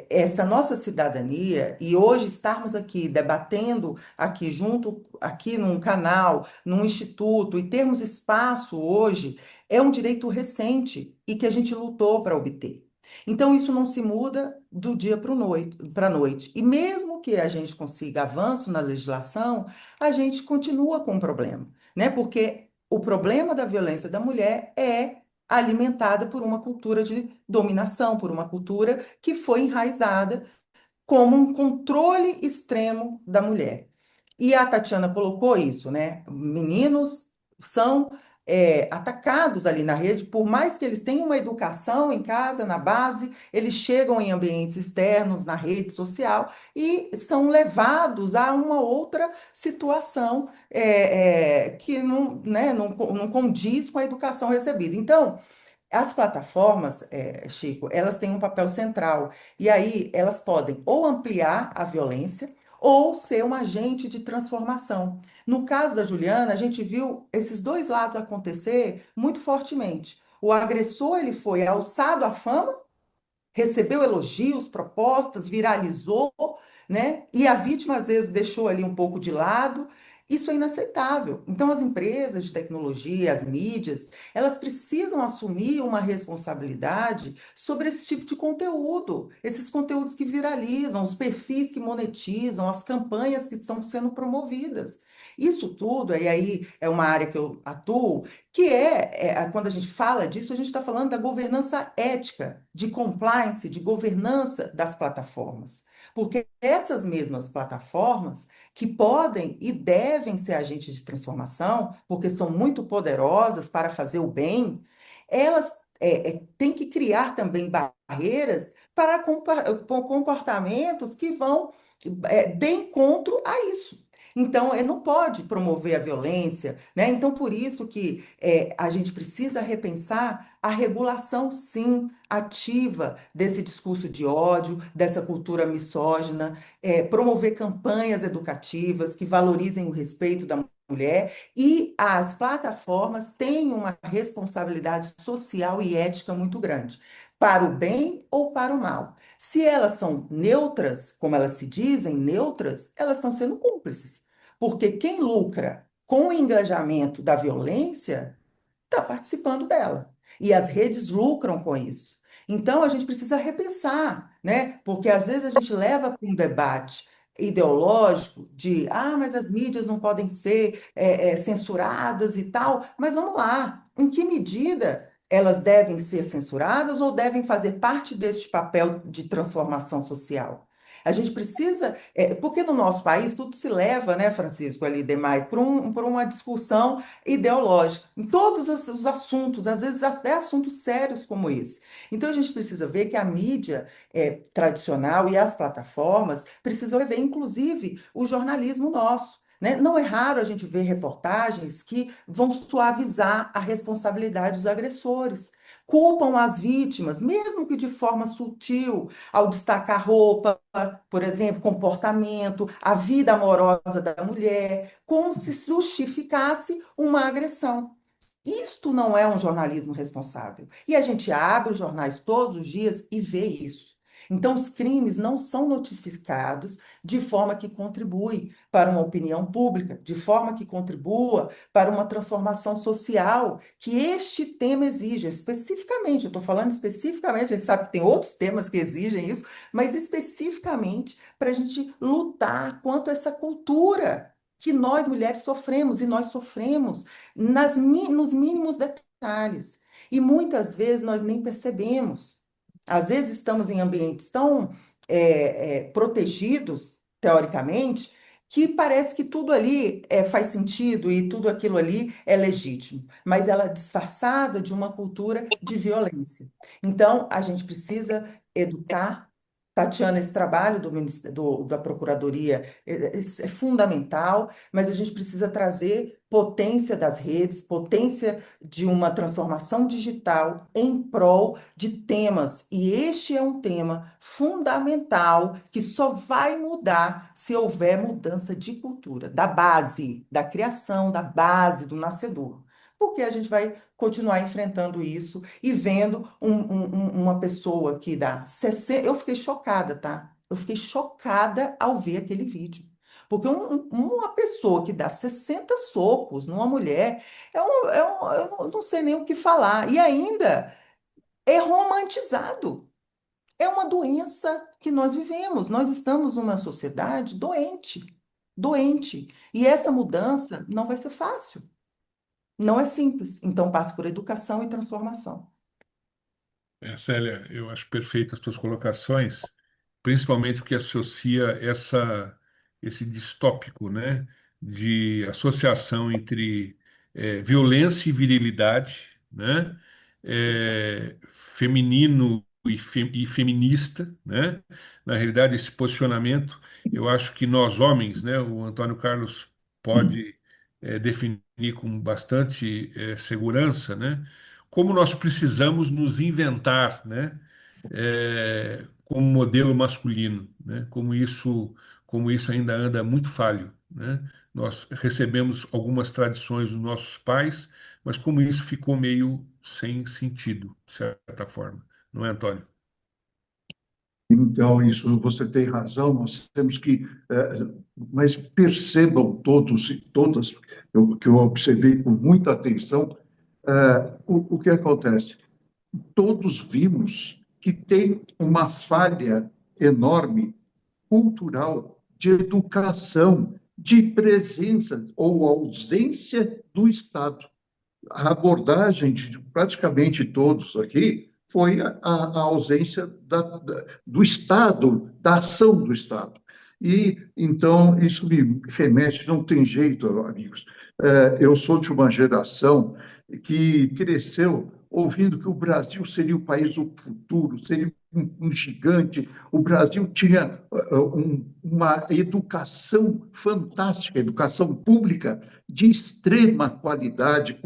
Essa nossa cidadania, e hoje estarmos aqui debatendo aqui junto, aqui num canal, num instituto, e termos espaço hoje, é um direito recente e que a gente lutou para obter. Então, isso não se muda do dia para a noite. E mesmo que a gente consiga avanço na legislação, a gente continua com o problema, né? Porque o problema da violência da mulher é alimentada por uma cultura de dominação, por uma cultura que foi enraizada como um controle extremo da mulher. E a Tatiana colocou isso, né? Meninos são atacados ali na rede, por mais que eles tenham uma educação em casa, na base, eles chegam em ambientes externos, na rede social, e são levados a uma outra situação que não, né, não condiz com a educação recebida. Então, as plataformas, Chico, elas têm um papel central. E aí elas podem ou ampliar a violência ou ser um agente de transformação. No caso da Juliana, a gente viu esses dois lados acontecer muito fortemente. O agressor, ele foi alçado à fama, recebeu elogios, propostas, viralizou, né? E a vítima às vezes deixou ali um pouco de lado. Isso é inaceitável. Então, as empresas de tecnologia, as mídias, elas precisam assumir uma responsabilidade sobre esse tipo de conteúdo, esses conteúdos que viralizam, os perfis que monetizam, as campanhas que estão sendo promovidas. Isso tudo, e aí é uma área que eu atuo, que quando a gente fala disso, a gente está falando da governança ética, de compliance, de governança das plataformas. Porque essas mesmas plataformas, que podem e devem ser agentes de transformação, porque são muito poderosas para fazer o bem, elas tem que criar também barreiras para comportamentos que vão de encontro a isso. Então, não pode promover a violência, né? Então, por isso que a gente precisa repensar a regulação, sim, ativa desse discurso de ódio, dessa cultura misógina, promover campanhas educativas que valorizem o respeito da mulher, e as plataformas têm uma responsabilidade social e ética muito grande, para o bem ou para o mal. Se elas são neutras, como elas se dizem, neutras, elas estão sendo cúmplices. Porque quem lucra com o engajamento da violência está participando dela. E as redes lucram com isso. Então, a gente precisa repensar, né? Porque às vezes a gente leva para um debate ideológico de, mas as mídias não podem ser censuradas e tal. Mas vamos lá, em que medida elas devem ser censuradas ou devem fazer parte deste papel de transformação social? A gente precisa, porque no nosso país tudo se leva, né, Francisco, ali demais, por uma discussão ideológica, em todos os assuntos, às vezes até assuntos sérios como esse. Então a gente precisa ver que a mídia tradicional e as plataformas precisam ver, inclusive, o jornalismo nosso. Né? Não é raro a gente ver reportagens que vão suavizar a responsabilidade dos agressores, culpam as vítimas, mesmo que de forma sutil, ao destacar roupa, por exemplo, comportamento, a vida amorosa da mulher, como se justificasse uma agressão. Isto não é um jornalismo responsável. E a gente abre os jornais todos os dias e vê isso. Então, os crimes não são notificados de forma que contribui para uma opinião pública, de forma que contribua para uma transformação social que este tema exige. Especificamente, eu estou falando especificamente, a gente sabe que tem outros temas que exigem isso, mas especificamente para a gente lutar contra essa cultura que nós mulheres sofremos, e nós sofremos nos mínimos detalhes. E muitas vezes nós nem percebemos. Às vezes estamos em ambientes tão protegidos, teoricamente, que parece que tudo ali faz sentido e tudo aquilo ali é legítimo, mas ela é disfarçada de uma cultura de violência. Então, a gente precisa educar. Tatiana, esse trabalho da Procuradoria é fundamental, mas a gente precisa trazer potência das redes, potência de uma transformação digital em prol de temas. E este é um tema fundamental que só vai mudar se houver mudança de cultura, da base, da criação, da base, do nascedor. Porque a gente vai continuar enfrentando isso e vendo uma pessoa que dá 60. Eu fiquei chocada, tá? Eu fiquei chocada ao ver aquele vídeo. Porque uma pessoa que dá 60 socos numa mulher, eu não sei nem o que falar. E ainda é romantizado. É uma doença que nós vivemos. Nós estamos numa sociedade doente. Doente. E essa mudança não vai ser fácil. Não é simples. Então passa por educação e transformação. Célia, eu acho perfeitas as tuas colocações, principalmente porque associa esse distópico, né, de associação entre violência e virilidade, né, Exato. feminino e feminista, né? Na realidade, esse posicionamento, eu acho que nós homens, né, o Antônio Carlos pode definir com bastante segurança, né? Como nós precisamos nos inventar, né, como modelo masculino, né, como isso ainda anda muito falho, né? Nós recebemos algumas tradições dos nossos pais, mas como isso ficou meio sem sentido, de certa forma, não é, Antônio? Então, isso você tem razão, nós temos que. Mas percebam todos e todas, que eu observei com muita atenção, o que acontece. Todos vimos que tem uma falha enorme cultural de educação, de presença ou ausência do Estado. A abordagem de praticamente todos aqui foi a ausência do Estado, da ação do Estado. E, então, isso me remete, não tem jeito, amigos. Eu sou de uma geração que cresceu ouvindo que o Brasil seria o país do futuro, seria um gigante. O Brasil tinha uma educação fantástica, educação pública de extrema qualidade.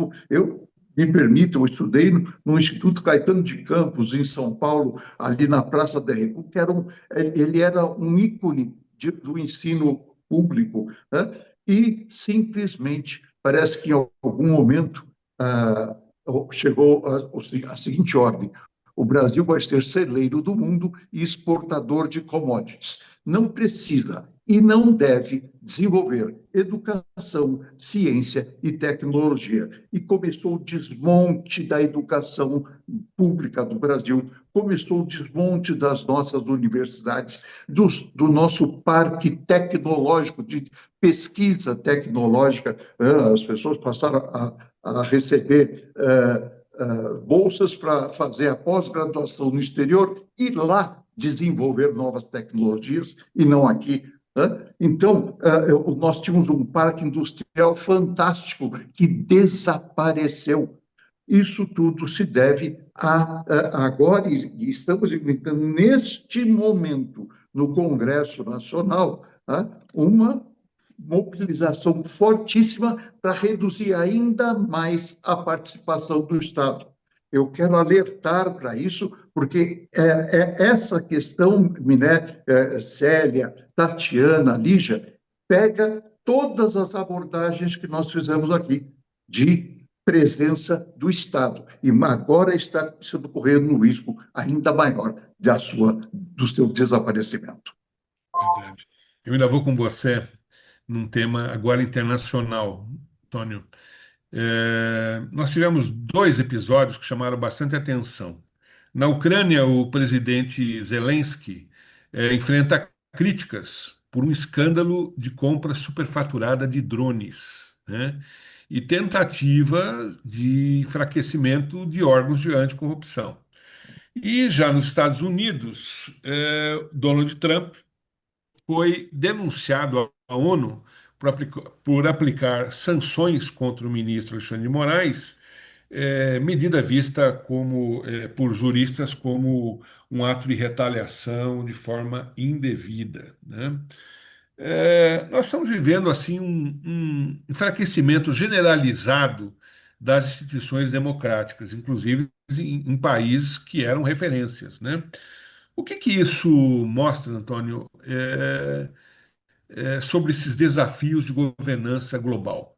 Me permitam, eu estudei no Instituto Caetano de Campos, em São Paulo, ali na Praça da República, ele era um ícone do ensino público, né? E simplesmente parece que em algum momento chegou a seguinte ordem: o Brasil vai ser celeiro do mundo e exportador de commodities. Não precisa e não deve desenvolver educação, ciência e tecnologia. E começou o desmonte da educação pública do Brasil, começou o desmonte das nossas universidades, do nosso parque tecnológico, de pesquisa tecnológica. As pessoas passaram a receber bolsas para fazer a pós-graduação no exterior e lá desenvolver novas tecnologias e não aqui. Então, nós tínhamos um parque industrial fantástico que desapareceu. Isso tudo se deve agora, e estamos enfrentando neste momento no Congresso Nacional, uma mobilização fortíssima para reduzir ainda mais a participação do Estado. Eu quero alertar para isso, porque essa questão, Célia, Tatiana, Lígia, pega todas as abordagens que nós fizemos aqui de presença do Estado. E agora está sendo correndo um risco ainda maior do seu desaparecimento. Verdade. Eu ainda vou com você num tema agora internacional, Antônio. Nós tivemos 2 episódios que chamaram bastante atenção. Na Ucrânia, o presidente Zelensky enfrenta críticas por um escândalo de compra superfaturada de drones, né? E tentativa de enfraquecimento de órgãos de anticorrupção. E já nos Estados Unidos, Donald Trump foi denunciado à ONU por aplicar sanções contra o ministro Alexandre de Moraes, medida vista por juristas como um ato de retaliação de forma indevida, né? Nós estamos vivendo assim um enfraquecimento generalizado das instituições democráticas, inclusive em países que eram referências, né? O que isso mostra, Antônio, sobre esses desafios de governança global?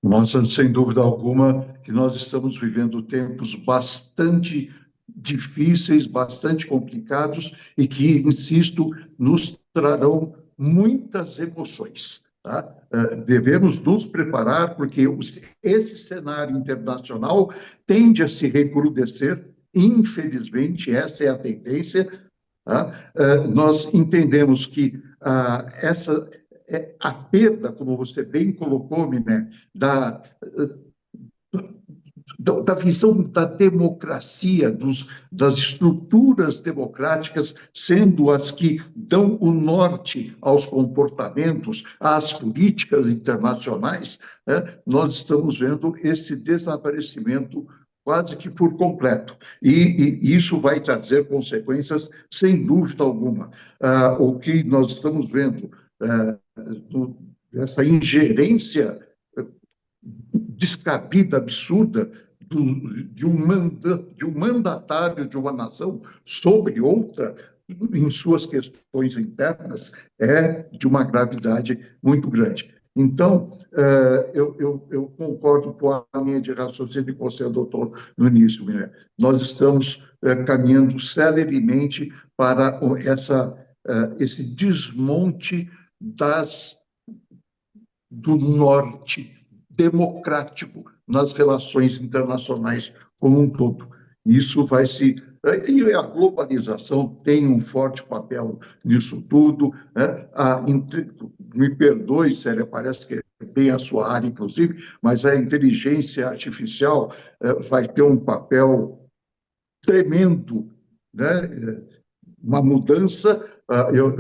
Mostra, sem dúvida alguma, que nós estamos vivendo tempos bastante difíceis, bastante complicados e que, insisto, nos trarão muitas emoções. Tá? Devemos nos preparar, porque esse cenário internacional tende a se recrudescer, infelizmente, essa é a tendência. Tá? Nós entendemos que a perda, como você bem colocou, Miné, da visão da democracia, das estruturas democráticas sendo as que dão o norte aos comportamentos, às políticas internacionais, nós estamos vendo esse desaparecimento quase que por completo. E isso vai trazer consequências, sem dúvida alguma. O que nós estamos vendo, essa ingerência descabida, absurda, de um mandatário de uma nação sobre outra, em suas questões internas, é de uma gravidade muito grande. Então, eu concordo com a linha de raciocínio que você adotou no início, Miné. Nós estamos caminhando celeremente para esse desmonte do norte democrático nas relações internacionais como um todo. Isso vai se... E a globalização tem um forte papel nisso tudo, né? Me perdoe, Célia, parece que é bem a sua área, inclusive, mas a inteligência artificial vai ter um papel tremendo, né? Uma mudança. Eu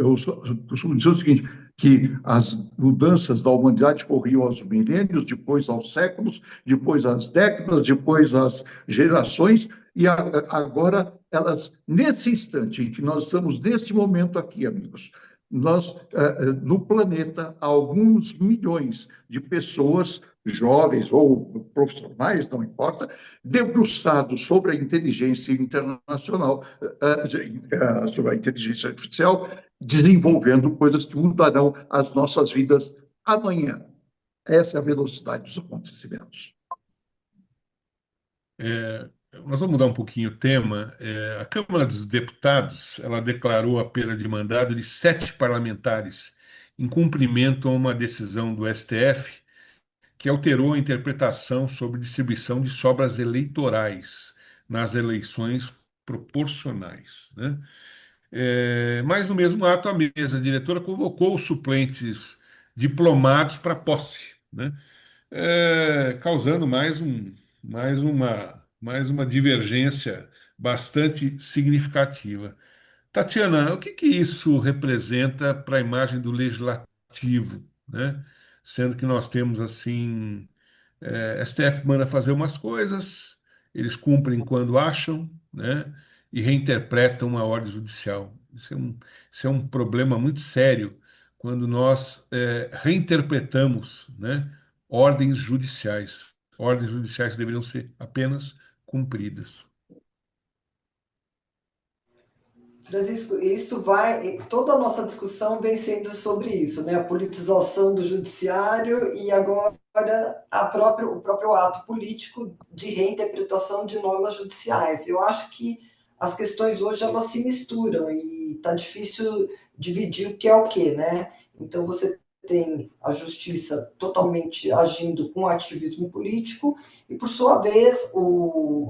costumo dizer o seguinte: que as mudanças da humanidade corriam aos milênios, depois aos séculos, depois às décadas, depois às gerações, e agora elas, nesse instante em que nós estamos, neste momento aqui, amigos, nós, no planeta, há alguns milhões de pessoas, jovens ou profissionais, não importa, debruçados sobre a inteligência internacional, sobre a inteligência artificial, desenvolvendo coisas que mudarão as nossas vidas amanhã. Essa é a velocidade dos acontecimentos. Nós vamos mudar um pouquinho o tema. A Câmara dos Deputados, ela declarou a perda de mandado de 7 parlamentares em cumprimento a uma decisão do STF que alterou a interpretação sobre distribuição de sobras eleitorais nas eleições proporcionais, né? Mas no mesmo ato, a mesa diretora convocou os suplentes diplomados para posse, né? Causando mais uma divergência bastante significativa. Tatiana, o que isso representa para a imagem do legislativo, né? Sendo que nós temos assim, STF manda fazer umas coisas, eles cumprem quando acham, né? E reinterpretam a ordem judicial. Isso é um problema muito sério quando nós reinterpretamos, né, ordens judiciais. Ordens judiciais deveriam ser apenas cumpridas. Francisco, isso vai, toda a nossa discussão vem sendo sobre isso, né? A politização do judiciário e agora o próprio ato político de reinterpretação de normas judiciais. Eu acho que as questões hoje elas se misturam e está difícil dividir o que é o que, né? Então você tem a justiça totalmente agindo com ativismo político e, por sua vez,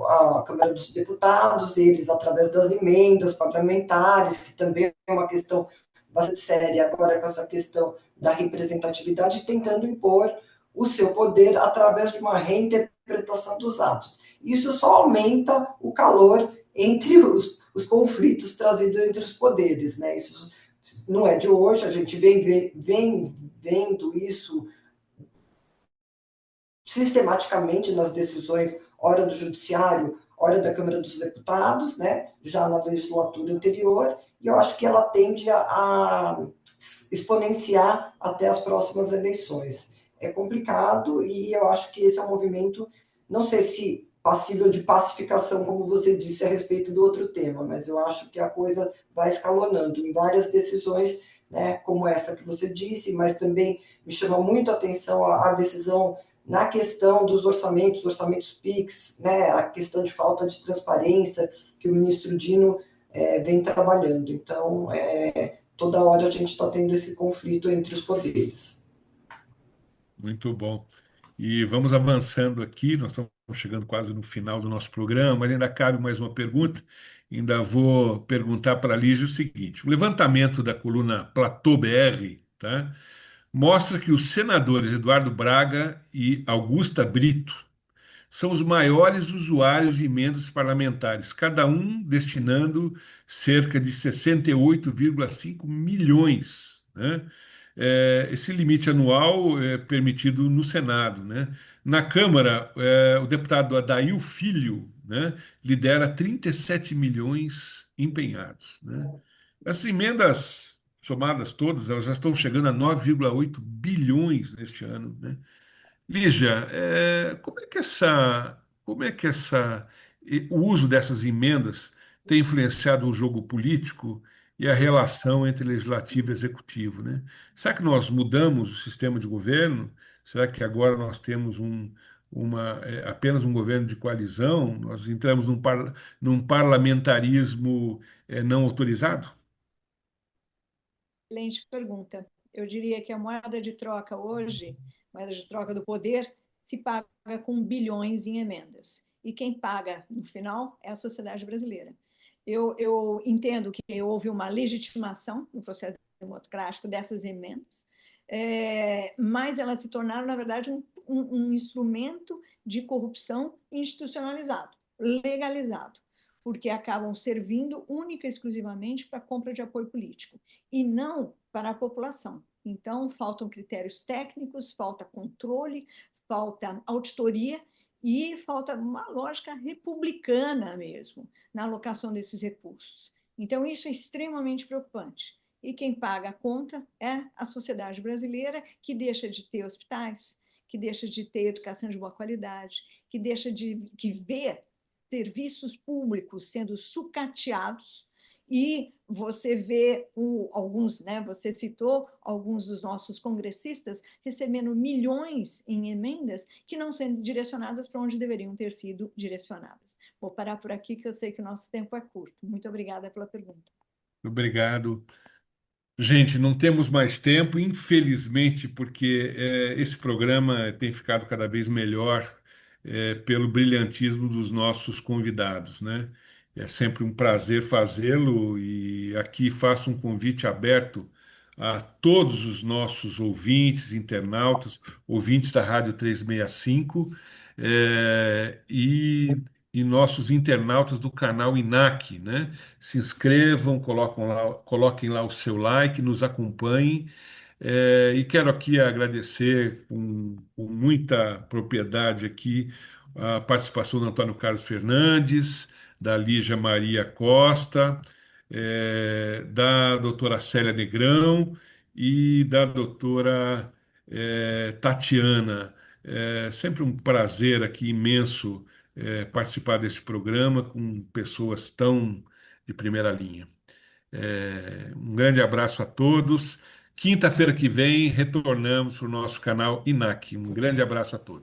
a Câmara dos Deputados, eles, através das emendas parlamentares, que também é uma questão bastante séria agora com essa questão da representatividade, tentando impor o seu poder através de uma reinterpretação dos atos. Isso só aumenta o calor entre os conflitos trazidos entre os poderes, né? Isso não é de hoje, a gente vem vendo isso sistematicamente nas decisões, ora do Judiciário, ora da Câmara dos Deputados, né, já na legislatura anterior, e eu acho que ela tende a exponenciar até as próximas eleições. É complicado e eu acho que esse é um movimento, não sei se passível de pacificação, como você disse a respeito do outro tema, mas eu acho que a coisa vai escalonando em várias decisões, né, como essa que você disse, mas também me chama muito a atenção a decisão na questão dos orçamentos PIX, né, a questão de falta de transparência que o ministro Dino vem trabalhando. Então, toda hora a gente está tendo esse conflito entre os poderes. Muito bom. E vamos avançando aqui, nós estamos chegando quase no final do nosso programa, mas ainda cabe mais uma pergunta. Ainda vou perguntar para a Lígia o seguinte: o levantamento da coluna Platô BR, tá, mostra que os senadores Eduardo Braga e Augusta Brito são os maiores usuários de emendas parlamentares, cada um destinando cerca de 68,5 milhões, né? Esse limite anual é permitido no Senado, né? Na Câmara, o deputado Adail Filho, né, lidera 37 milhões empenhados, né? Essas emendas somadas todas, elas já estão chegando a 9,8 bilhões neste ano, né? Lígia, o uso dessas emendas tem influenciado o jogo político e a relação entre legislativo e executivo, né? Será que nós mudamos o sistema de governo? Será que agora nós temos apenas um governo de coalizão? Nós entramos num parlamentarismo não autorizado? Excelente pergunta. Eu diria que a moeda de troca hoje, moeda de troca do poder, se paga com bilhões em emendas. E quem paga, no final, é a sociedade brasileira. Eu entendo que houve uma legitimação no processo democrático dessas emendas, mas elas se tornaram, na verdade, um instrumento de corrupção institucionalizado, legalizado, porque acabam servindo única e exclusivamente para a compra de apoio político, e não para a população. Então, faltam critérios técnicos, falta controle, falta auditoria e falta uma lógica republicana mesmo na alocação desses recursos. Então, isso é extremamente preocupante. E quem paga a conta é a sociedade brasileira, que deixa de ter hospitais, que deixa de ter educação de boa qualidade, que deixa de ver serviços públicos sendo sucateados, e você vê alguns, né, você citou alguns dos nossos congressistas recebendo milhões em emendas que não sendo direcionadas para onde deveriam ter sido direcionadas. Vou parar por aqui, que eu sei que o nosso tempo é curto. Muito obrigada pela pergunta. Obrigado. Gente, não temos mais tempo, infelizmente, porque esse programa tem ficado cada vez melhor pelo brilhantismo dos nossos convidados, né? É sempre um prazer fazê-lo e aqui faço um convite aberto a todos os nossos ouvintes, internautas, ouvintes da Rádio 365 e nossos internautas do canal INAC, né? Se inscrevam, coloquem lá o seu like, nos acompanhem. E quero aqui agradecer com muita propriedade aqui a participação do Antônio Carlos Fernandes, da Lígia Maria Costa, da doutora Célia Negrão e da doutora Tatiana. É sempre um prazer aqui imenso participar desse programa com pessoas tão de primeira linha. Um grande abraço a todos. Quinta-feira que vem retornamos para o nosso canal INAC. Um grande abraço a todos.